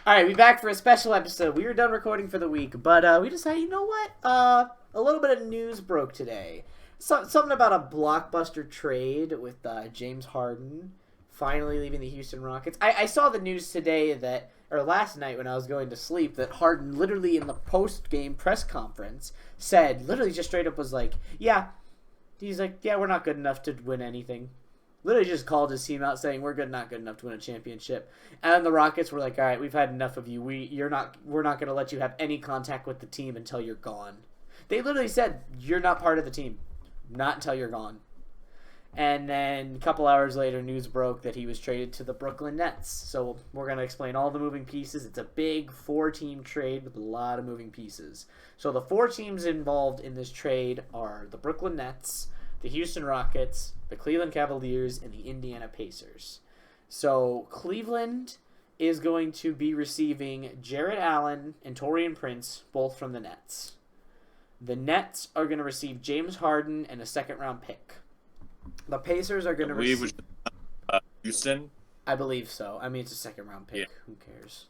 All right, we back for a special episode. We were done recording for the week, but we decided, you know what? A little bit of news broke today. Something about a blockbuster trade with James Harden finally leaving the Houston Rockets. I saw the news today or last night when I was going to sleep, that Harden literally in the post-game press conference said, literally just straight up was like, yeah, he's like, yeah, we're not good enough to win anything. Literally just called his team out saying, we're not good enough to win a championship. And then the Rockets were like, all right, we've had enough of you. We're not going to let you have any contact with the team until you're gone. They literally said, you're not part of the team. Not until you're gone. And then a couple hours later, news broke that he was traded to the Brooklyn Nets. So we're going to explain all the moving pieces. It's a big 4-team trade with a lot of moving pieces. So the 4 teams involved in this trade are the Brooklyn Nets, the Houston Rockets, the Cleveland Cavaliers, and the Indiana Pacers. So Cleveland is going to be receiving Jarrett Allen and Taurean Prince, both from the Nets. The Nets are going to receive James Harden and a second-round pick. The Pacers are going to receive... Houston? I believe so. I mean, it's a second-round pick. Yeah. Who cares?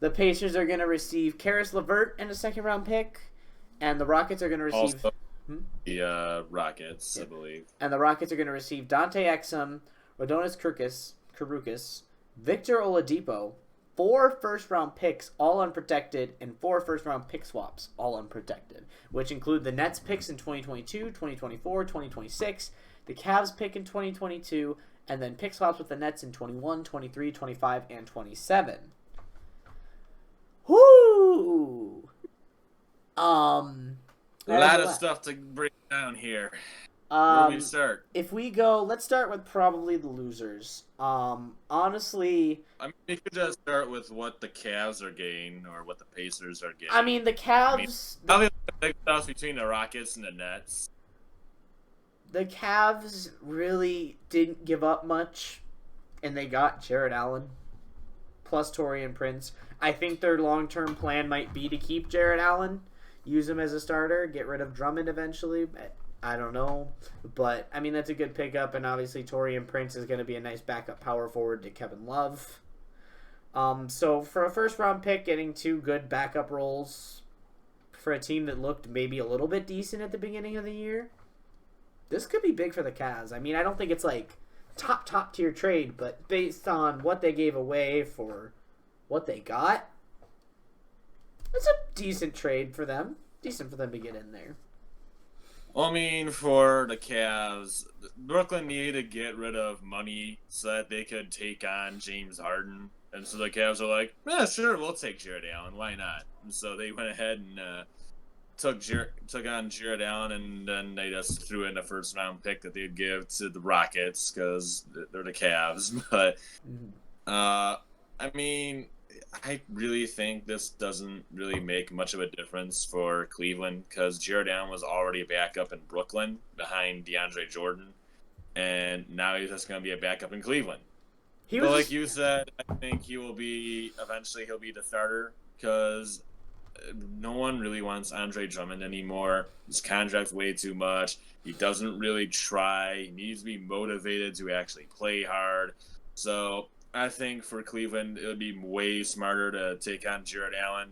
The Pacers are going to receive Karis LeVert and a second-round pick. And the Rockets are going to receive... Also, the Rockets, yeah. I believe. And the Rockets are going to receive Dante Exum, Rodonis Karukas, Victor Oladipo, 4 first-round picks, all unprotected, and 4 first-round pick swaps, all unprotected, which include the Nets picks in 2022, 2024, 2026, the Cavs pick in 2022, and then pick swaps with the Nets in 21, 23, 25, and 27. Whoo! A lot of stuff to break down here. Where do we start? If we go, let's start with probably the losers. Honestly... I mean, we could just start with what the Cavs are getting, or what the Pacers are getting. I mean, the Cavs... Probably the big stuff between the Rockets and the Nets. The Cavs really didn't give up much, and they got Jarrett Allen, plus Taurean Prince. I think their long-term plan might be to keep Jarrett Allen, use him as a starter, get rid of Drummond eventually. I don't know. But, I mean, that's a good pickup, and obviously Taurean Prince is going to be a nice backup power forward to Kevin Love. So, for a first-round pick, getting 2 good backup roles for a team that looked maybe a little bit decent at the beginning of the year, this could be big for the Cavs. I mean, I don't think it's like top tier trade, but based on what they gave away for what they got, it's a decent trade for them. Decent for them to get in there. Well, I mean, for the Cavs, Brooklyn needed to get rid of money so that they could take on James Harden. And so the Cavs are like, yeah, sure, we'll take Jarrett Allen. Why not? And so they went ahead and took on Jarrett Allen, and then they just threw in a first-round pick that they'd give to the Rockets because they're the Cavs. But, I mean... I really think this doesn't really make much of a difference for Cleveland because Jarrett Allen was already a backup in Brooklyn behind DeAndre Jordan, and now he's just going to be a backup in Cleveland. But like you said, I think eventually he'll be the starter because no one really wants Andre Drummond anymore. His contract's way too much. He doesn't really try. He needs to be motivated to actually play hard. So... I think for Cleveland, it would be way smarter to take on Jarrett Allen.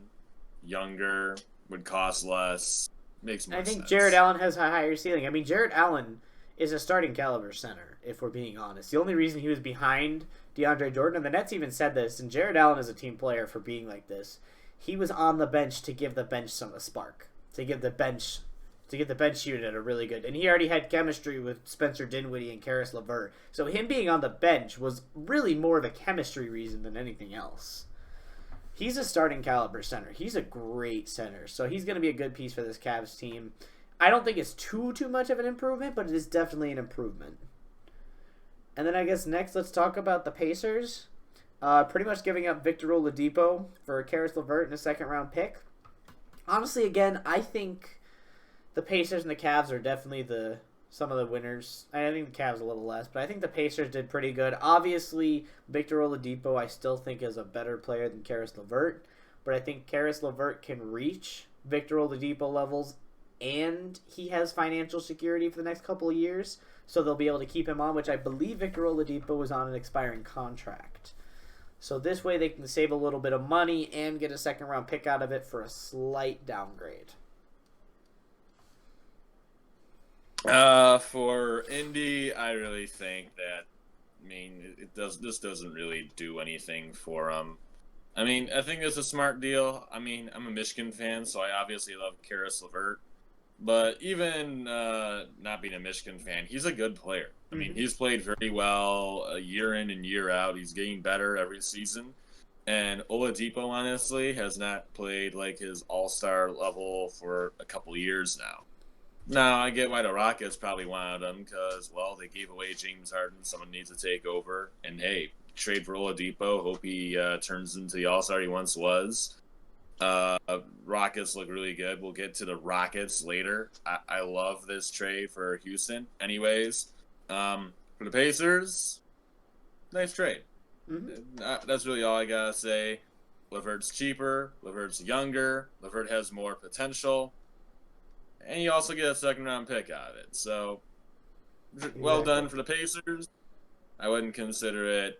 Younger, would cost less, makes more sense. I think Jarrett Allen has a higher ceiling. I mean, Jarrett Allen is a starting caliber center, if we're being honest. The only reason he was behind DeAndre Jordan, and the Nets even said this, and Jarrett Allen is a team player for being like this. He was on the bench to give the bench a spark, to give the bench unit a really good, and he already had chemistry with Spencer Dinwiddie and Karis LeVert. So him being on the bench was really more of a chemistry reason than anything else. He's a starting caliber center. He's a great center, so he's going to be a good piece for this Cavs team. I don't think it's too much of an improvement, but it is definitely an improvement. And then I guess next let's talk about the Pacers. Pretty much giving up Victor Oladipo for Karis LeVert and a second-round pick. Honestly, again, I think the Pacers and the Cavs are definitely some of the winners. I think the Cavs a little less, but I think the Pacers did pretty good. Obviously, Victor Oladipo I still think is a better player than Karis LeVert, but I think Karis LeVert can reach Victor Oladipo levels, and he has financial security for the next couple of years, so they'll be able to keep him on, which I believe Victor Oladipo was on an expiring contract. So this way they can save a little bit of money and get a second-round pick out of it for a slight downgrade. For Indy, I really think that, this doesn't really do anything for them. I think it's a smart deal. I'm a Michigan fan, so I obviously love Karis LeVert. But even not being a Michigan fan, he's a good player. He's played very well year in and year out. He's getting better every season. And Oladipo, honestly, has not played like his all-star level for a couple years now. Now, I get why the Rockets probably wanted him because, well, they gave away James Harden. Someone needs to take over. And, hey, trade for Oladipo. Hope he turns into the all-star he once was. Rockets look really good. We'll get to the Rockets later. I love this trade for Houston. Anyways, for the Pacers, nice trade. That's really all I gotta say. LeVert's cheaper. LeVert's younger. LeVert has more potential. And you also get a second-round pick out of it. So, well done for the Pacers. I wouldn't consider it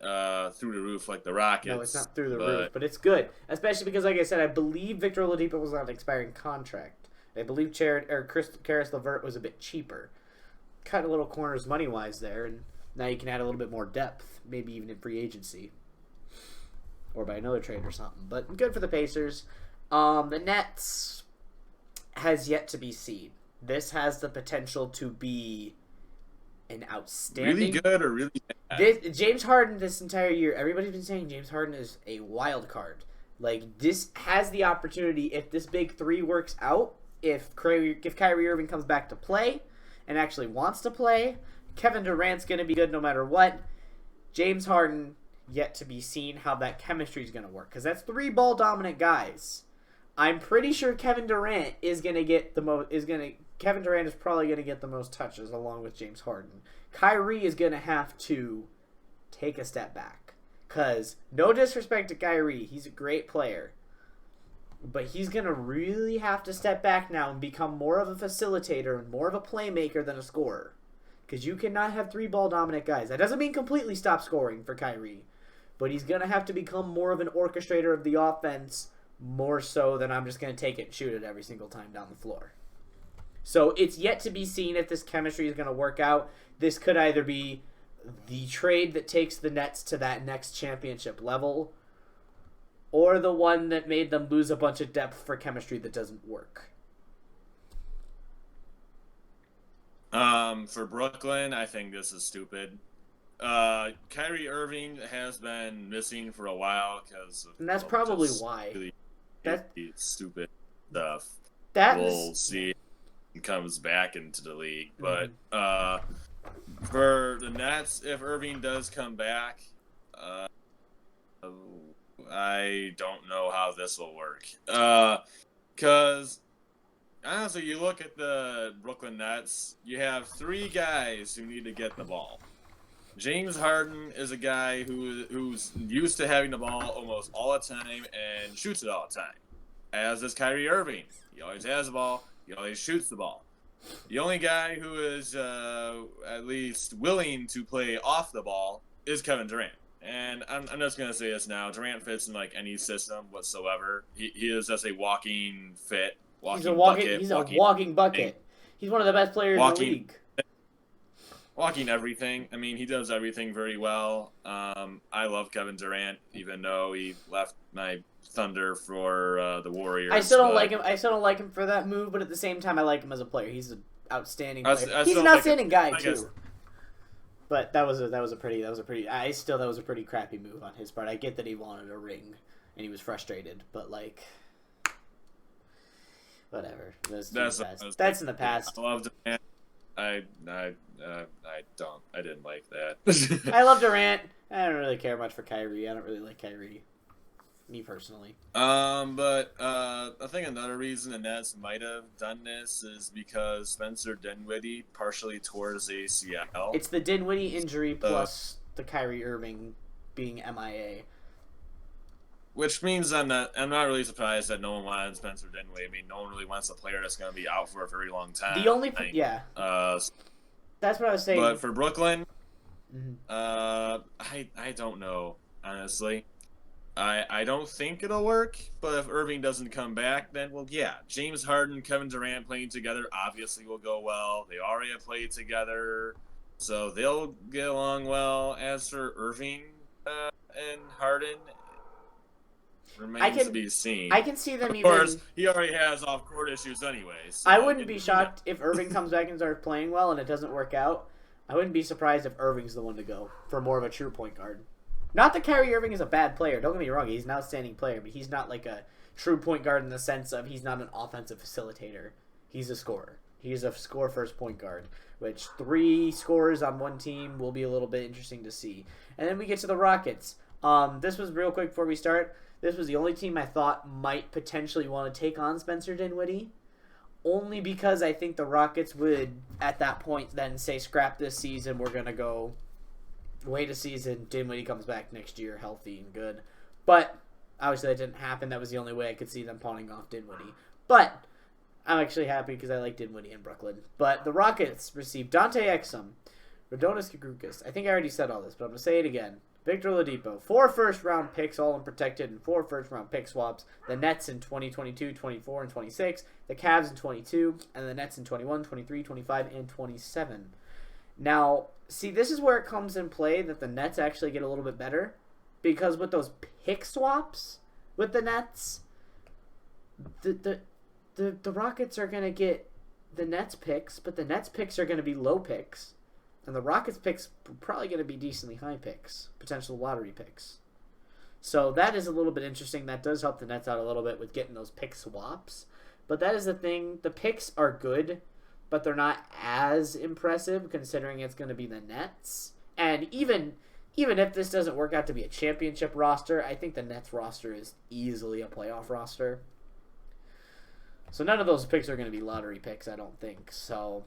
through the roof like the Rockets. No, it's not through the roof, but it's good. Especially because, like I said, I believe Victor Oladipo was on an expiring contract. I believe Karis LeVert was a bit cheaper. Cut a little corners money-wise there, and now you can add a little bit more depth, maybe even in free agency. Or by another trade or something. But good for the Pacers. The Nets has yet to be seen. This has the potential to be an outstanding... Really good or really bad? James Harden this entire year, everybody's been saying James Harden is a wild card. Like, this has the opportunity, if this big three works out, if Kyrie Irving comes back to play and actually wants to play, Kevin Durant's going to be good no matter what. James Harden, yet to be seen how that chemistry is going to work. Because that's three ball-dominant guys. I'm pretty sure Kevin Durant is going to get the most... Kevin Durant is probably going to get the most touches along with James Harden. Kyrie is going to have to take a step back. Because, no disrespect to Kyrie, he's a great player. But he's going to really have to step back now and become more of a facilitator and more of a playmaker than a scorer. Because you cannot have three ball-dominant guys. That doesn't mean completely stop scoring for Kyrie. But he's going to have to become more of an orchestrator of the offense, more so than I'm just going to take it and shoot it every single time down the floor. So it's yet to be seen if this chemistry is going to work out. This could either be the trade that takes the Nets to that next championship level, or the one that made them lose a bunch of depth for chemistry that doesn't work. For Brooklyn, I think this is stupid. Kyrie Irving has been missing for a while and that's probably why. Really stupid stuff. We'll see if he comes back into the league. But for the Nets, if Irving does come back, I don't know how this will work. Because honestly, you look at the Brooklyn Nets, you have three guys who need to get the ball. James Harden is a guy who's used to having the ball almost all the time and shoots it all the time. As is Kyrie Irving. He always has the ball. He always shoots the ball. The only guy who is at least willing to play off the ball is Kevin Durant. And I'm just going to say this now. Durant fits in like any system whatsoever. He is just a walking fit. He's a walking bucket. He's one of the best players in the league. Walking everything. He does everything very well. I love Kevin Durant, even though he left my Thunder for the Warriors. I still don't like him. I still don't like him for that move, but at the same time, I like him as a player. He's an outstanding player. He's an outstanding guy too. But that was a pretty crappy move on his part. I get that he wanted a ring and he was frustrated, but like, whatever. That's in the past. I love Durant. I don't. I didn't like that. I love Durant. I don't really care much for Kyrie. I don't really like Kyrie. Me personally. But I think another reason the Nets might have done this is because Spencer Dinwiddie partially tore his ACL. It's the Dinwiddie injury plus the Kyrie Irving being MIA. Which means I'm not really surprised that no one wanted Spencer Dinwiddie. No one really wants a player that's going to be out for a very long time. That's what I was saying. But for Brooklyn, I don't know, honestly. I don't think it'll work, but if Irving doesn't come back, then, well, yeah, James Harden, Kevin Durant playing together obviously will go well. They already have played together, so they'll get along well. As for Irving and Harden, I remains to can be seen. I can see them Of course, even. he already has off-court issues anyway, I so, wouldn't be shocked if Irving comes back and starts playing well and it doesn't work out. I wouldn't be surprised if Irving's the one to go for more of a true point guard. Not that Kyrie Irving is a bad player. Don't get me wrong; he's an outstanding player, but he's not like a true point guard in the sense of he's not an offensive facilitator. He's a scorer. He's a score first point guard, which 3 scorers on one team will be a little bit interesting to see. And then we get to the Rockets. This was real quick before we start. This was the only team I thought might potentially want to take on Spencer Dinwiddie. Only because I think the Rockets would, at that point, then say, scrap this season, we're going to go wait a season, Dinwiddie comes back next year healthy and good. But, obviously that didn't happen. That was the only way I could see them pawning off Dinwiddie. But, I'm actually happy because I like Dinwiddie in Brooklyn. But the Rockets received Dante Exum, Rodonis Kagrukas. I think I already said all this, but I'm going to say it again. Victor Oladipo, 4 first-round picks, all unprotected, and 4 first-round pick swaps. The Nets in 2022, 24, and 26. The Cavs in 22, and the Nets in 21, 23, 25, and 27. Now, see, this is where it comes in play that the Nets actually get a little bit better. Because with those pick swaps with the Nets, the Rockets are going to get the Nets picks, but the Nets picks are going to be low picks. And the Rockets picks are probably going to be decently high picks, potential lottery picks. So that is a little bit interesting. That does help the Nets out a little bit with getting those pick swaps. But that is the thing. The picks are good, but they're not as impressive considering it's going to be the Nets. And even if this doesn't work out to be a championship roster, I think the Nets roster is easily a playoff roster. So none of those picks are going to be lottery picks, I don't think. So...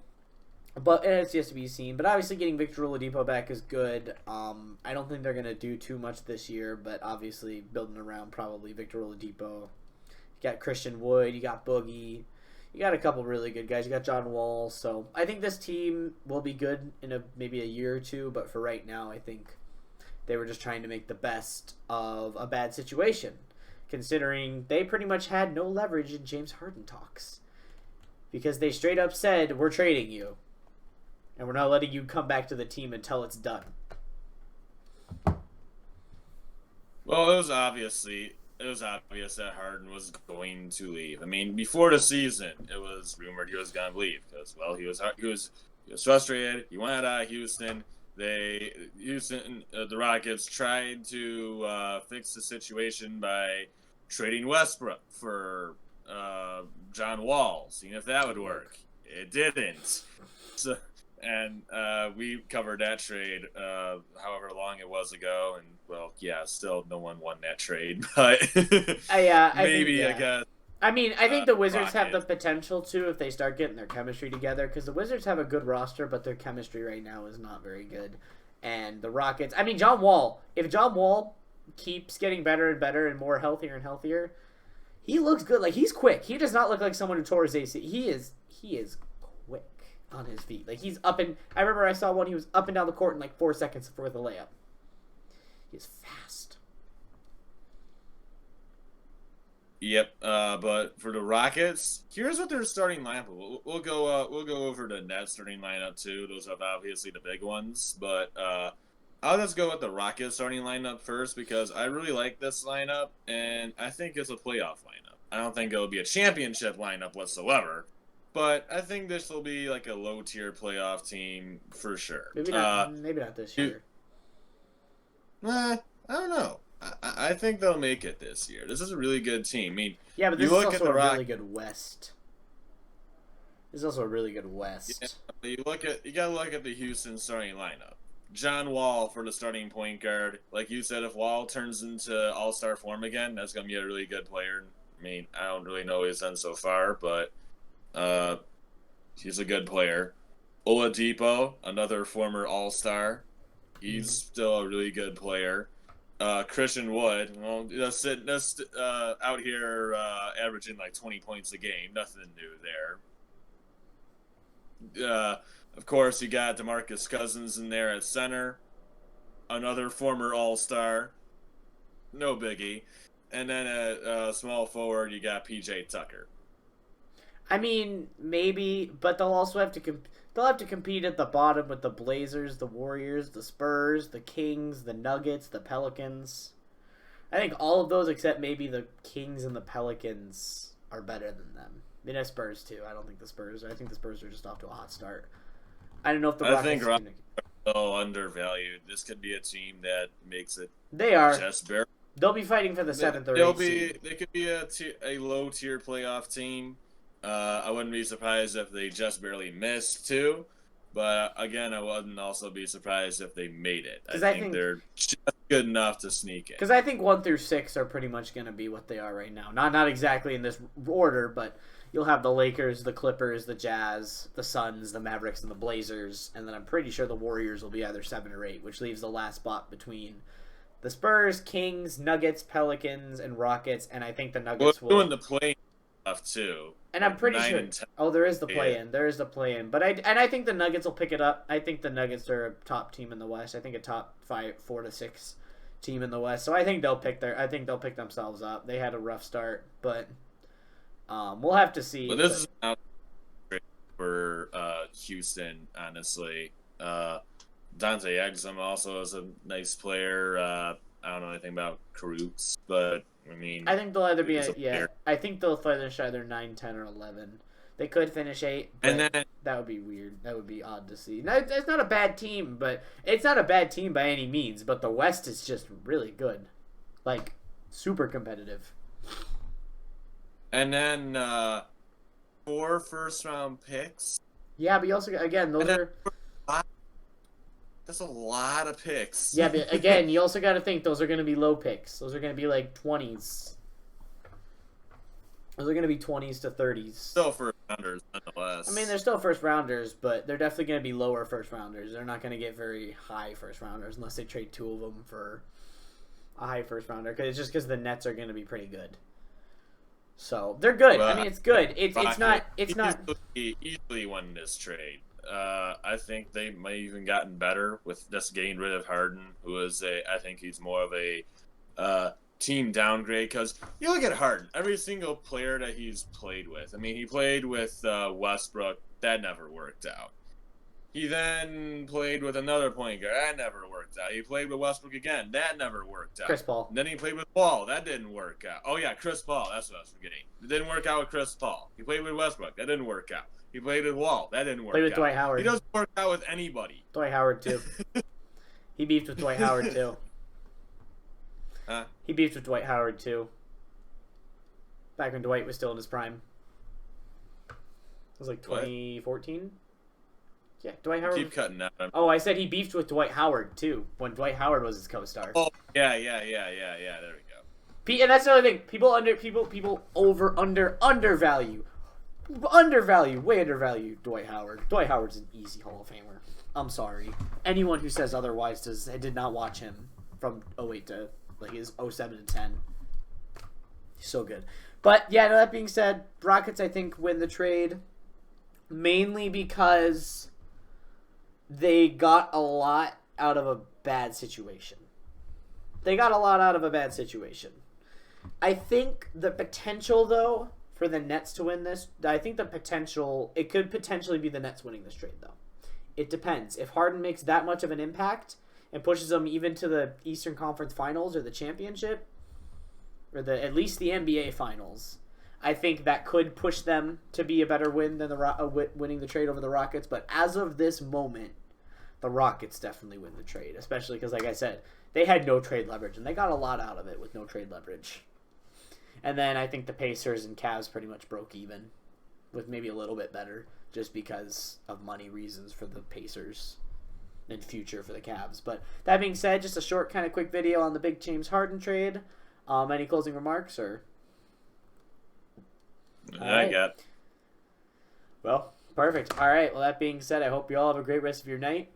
But it's just to be seen. But obviously getting Victor Oladipo back is good. I don't think they're going to do too much this year, but obviously building around probably Victor Oladipo. You got Christian Wood, you got Boogie, you got a couple really good guys. You got John Wall. So I think this team will be good in maybe a year or two, but for right now I think they were just trying to make the best of a bad situation, considering they pretty much had no leverage in James Harden talks. Because they straight up said, we're trading you. And we're not letting you come back to the team until it's done. Well, it was obvious that Harden was going to leave. I mean, before the season, it was rumored he was going to leave because, well, he was frustrated. He wanted out of Houston. The Rockets tried to fix the situation by trading Westbrook for John Wall, seeing if that would work. It didn't. So. And we covered that trade however long it was ago, and well, yeah, still no one won that trade, but maybe I guess. I mean, I think the Wizards have the potential to if they start getting their chemistry together, because the Wizards have a good roster, but their chemistry right now is not very good. And the Rockets, I mean, John Wall. If John Wall keeps getting better and better and more healthier and healthier, he looks good. Like, he's quick. He does not look like someone who tore his AC. He is quick on his feet. Like, he's up and... I remember I saw one, he was up and down the court in like 4 seconds for the layup. He's fast. Yep, but for the Rockets, here's what their starting lineup. We'll go over the Nets starting lineup too. Those are obviously the big ones, but I'll just go with the Rockets starting lineup first because I really like this lineup and I think it's a playoff lineup. I don't think it'll be a championship lineup whatsoever. But I think this will be like a low-tier playoff team for sure. Maybe not this year. I don't know. I think they'll make it this year. This is a really good team. I mean, yeah, but this is also a really good West. This is also a really good West. Yeah, you gotta look at the Houston starting lineup. John Wall for the starting point guard. Like you said, if Wall turns into all-star form again, that's gonna be a really good player. I mean, I don't really know what he's done so far, but he's a good player. Oladipo, another former All-Star. He's still a really good player. Christian Wood, well, just out here averaging like 20 points a game. Nothing new there. Of course, you got DeMarcus Cousins in there at center. Another former All-Star. no biggie. And then at small forward, you got PJ Tucker. I mean, maybe, but they'll also have to they'll have to compete at the bottom with the Blazers, the Warriors, the Spurs, the Kings, the Nuggets, the Pelicans. I think all of those except maybe the Kings and the Pelicans are better than them. I mean, Spurs too. I don't think the Spurs. I think the Spurs are just off to a hot start. I don't know if the Rockets. I think Rockets are so undervalued. This could be a team that makes it. They are. Just barely. They'll be fighting for the 7th or 8th seed. They could be a low tier playoff team. I wouldn't be surprised if they just barely missed too. But again, I wouldn't also be surprised if they made it. I think they're just good enough to sneak in. Because I think 1 through 6 are pretty much going to be what they are right now. Not exactly in this order, but you'll have the Lakers, the Clippers, the Jazz, the Suns, the Mavericks, and the Blazers. And then I'm pretty sure the Warriors will be either 7 or 8, which leaves the last spot between the Spurs, Kings, Nuggets, Pelicans, and Rockets. And I think the Nuggets will. Doing the play stuff too. And I'm pretty sure. Oh, there is the play-in. There is the play-in. But I think the Nuggets will pick it up. I think the Nuggets are a top team in the West. I think a top 4 to 6 team in the West. So I think they'll pick themselves up. They had a rough start, but we'll have to see. But this is not great for Houston, honestly. Dante Exum also is a nice player. I don't know anything about Karoots, but I mean, I think they'll either be I think they'll finish either 9, 10, or 11. They could finish 8, but and then, that would be weird. That would be odd to see. No, it's not a bad team, but it's not a bad team by any means. But the West is just really good, like super competitive. And then 4 first-round picks. Yeah, but you also again those are. That's a lot of picks. Yeah, but again, you also got to think those are going to be low picks. Those are going to be like 20s. Those are going to be 20s to 30s. Still first rounders, nonetheless. I mean, they're still first rounders, but they're definitely going to be lower first rounders. They're not going to get very high first rounders unless they trade 2 of them for a high first rounder. Because the Nets are going to be pretty good. So they're good. I mean, it's good. It's not. Easily won this trade. I think they might have even gotten better with just getting rid of Harden, who is I think he's more of a team downgrade. Because you look at Harden, every single player that he's played with. I mean, he played with Westbrook. That never worked out. He then played with another point guard. That never worked out. He played with Westbrook again. That never worked out. Chris Paul. And then he played with Paul. That didn't work out. Oh, yeah, Chris Paul. That's what I was forgetting. It didn't work out with Chris Paul. He played with Westbrook. That didn't work out. He played with Wall. That didn't work out. Played with Dwight Howard. He doesn't work out with anybody. Dwight Howard, too. He beefed with Dwight Howard, too. Huh? He beefed with Dwight Howard, too. Back when Dwight was still in his prime. It was like 2014? Yeah, Dwight Howard. Keep cutting that. Oh, I said he beefed with Dwight Howard, too, when Dwight Howard was his co-star. Oh, yeah. There we go. And that's the other thing. People way undervalue Dwight Howard. Dwight Howard's an easy Hall of Famer. I'm sorry. Anyone who says otherwise did not watch him from 08 to like his 07 to 10. He's so good. But yeah, that being said, Rockets I think win the trade mainly because they got a lot out of a bad situation. I think the potential though for the Nets to win this, it could potentially be the Nets winning this trade, though. It depends. If Harden makes that much of an impact and pushes them even to the Eastern Conference Finals or the championship, or at least the NBA Finals, I think that could push them to be a better win than winning the trade over the Rockets. But as of this moment, the Rockets definitely win the trade, especially because, like I said, they had no trade leverage, and they got a lot out of it with no trade leverage. And then I think the Pacers and Cavs pretty much broke even, with maybe a little bit better, just because of money reasons for the Pacers and future for the Cavs. But that being said, just a short kind of quick video on the big James Harden trade. Any closing remarks? Or I got. Well, perfect. All right. Well, that being said, I hope you all have a great rest of your night.